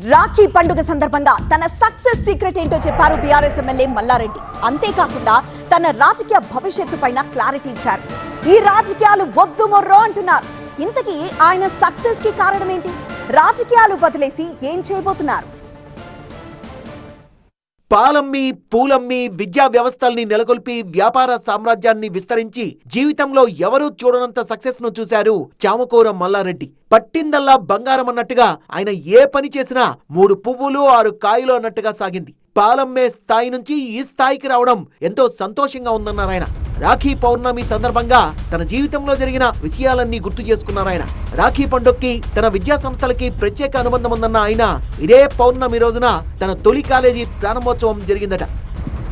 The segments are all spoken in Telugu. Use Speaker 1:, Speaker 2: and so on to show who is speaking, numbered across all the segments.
Speaker 1: రాఖీ పండుగ సందర్భంగా తన సక్సెస్ సీక్రెట్ ఏంటో చెప్పారు బీఆర్ఎస్ ఎమ్మెల్యే మల్లారెడ్డి. అంతేకాకుండా తన రాజకీయ భవిష్యత్తు పైన క్లారిటీ ఇచ్చారు. ఈ రాజకీయాలు వద్దు మొర్రో అంటున్నారు. ఇంతకీ ఆయన సక్సెస్ కి కారణం ఏంటి? రాజకీయాలు వదిలేసి ఏం చేయబోతున్నారు?
Speaker 2: పాలమ్మి పూలమ్మి విద్యా వ్యవస్థల్ని నెలకొల్పి వ్యాపార సామ్రాజ్యాన్ని విస్తరించి జీవితంలో ఎవరూ చూడనంత సక్సెస్ ను చూశారు చామకూర మల్లారెడ్డి. పట్టిందల్లా బంగారం అన్నట్టుగా ఆయన ఏ పని చేసినా 3 పువ్వులు 6 కాయలు అన్నట్టుగా సాగింది. పాలమ్మే స్థాయి నుంచి ఈ స్థాయికి రావడం ఎంతో సంతోషంగా ఉందన్నారు ఆయన. రాఖీ పౌర్ణమి సందర్భంగా తన జీవితంలో జరిగిన విషయాలన్నీ గుర్తు చేసుకున్నారు ఆయన. రాఖీ పండుగకి తన విద్యా సంస్థలకి ప్రత్యేక అనుబంధం ఉందన్న ఆయన ఇదే పౌర్ణమి రోజున తన తొలి కాలేజీ ప్రారంభోత్సవం జరిగిందట.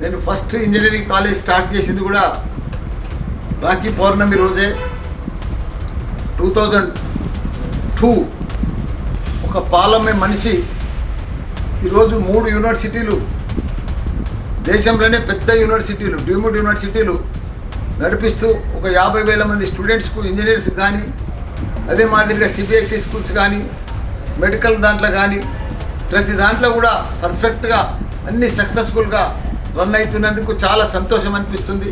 Speaker 3: నేను ఫస్ట్ ఇంజనీరింగ్ కాలేజ్ స్టార్ట్ చేసింది కూడా రాఖీ పౌర్ణమి రోజే 2002. ఒక పాలమ్మే మనిషి ఈరోజు 3 యూనివర్సిటీలు, దేశంలోనే పెద్ద యూనివర్సిటీలు, డీమ్డ్ యూనివర్సిటీలు నడిపిస్తూ ఒక 50,000 మంది స్టూడెంట్స్కు, ఇంజనీర్స్ కానీ, అదే మాదిరిగా సిబిఎస్ఈ స్కూల్స్ కానీ, మెడికల్ దాంట్లో కానీ, ప్రతి దాంట్లో కూడా పర్ఫెక్ట్గా అన్ని సక్సెస్ఫుల్గా రన్ అవుతున్నందుకు చాలా సంతోషం అనిపిస్తుంది.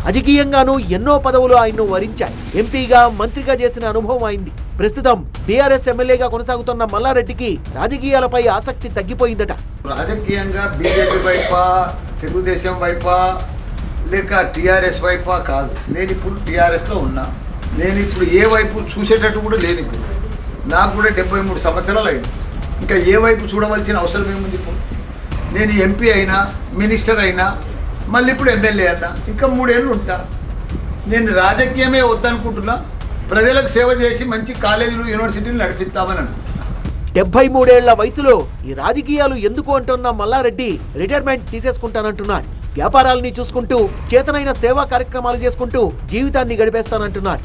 Speaker 2: రాజకీయంగానూ ఎన్నో పదవులు ఆయన్ను వరించాయి. ఎంపీగా, మంత్రిగా చేసిన అనుభవం అయింది. ప్రస్తుతం బీఆర్ఎస్ ఎమ్మెల్యేగా కొనసాగుతున్న మల్లారెడ్డికి రాజకీయాలపై ఆసక్తి తగ్గిపోయిందట.
Speaker 3: రాజకీయంగా బీజేపీ వైపా, తెలుగుదేశం వైపా, లేక టీఆర్ఎస్ వైపా కాదు. నేను ఇప్పుడు టీఆర్ఎస్లో ఉన్నా. నేను ఇప్పుడు ఏ వైపు చూసేటట్టు కూడా లేని. ఇప్పుడు నాకు కూడా 73 సంవత్సరాలు అయింది. ఇంకా ఏ వైపు చూడవలసిన అవసరం ఏముంది? ఇప్పుడు నేను ఎంపీ అయినా, మినిస్టర్ అయినా, మళ్ళీ ఇప్పుడు ఎమ్మెల్యే అన్నా, ఇంకా 3 ఏళ్ళు ఉంటా. నేను రాజకీయమే వద్దనుకుంటున్నా. ప్రజలకు సేవ చేసి మంచి కాలేజీలు, యూనివర్సిటీలు నడిపిస్తామని అనుకుంటున్నా.
Speaker 2: 73 ఏళ్ల వయసులో ఈ రాజకీయాలు ఎందుకు అంటున్న మల్లారెడ్డి రిటైర్మెంట్ తీసేసుకుంటానంటున్నారు. వ్యాపారాలని చూసుకుంటూ చేతనైన సేవా కార్యక్రమాలు చేసుకుంటూ జీవితాన్ని గడిపేస్తానంటున్నారు.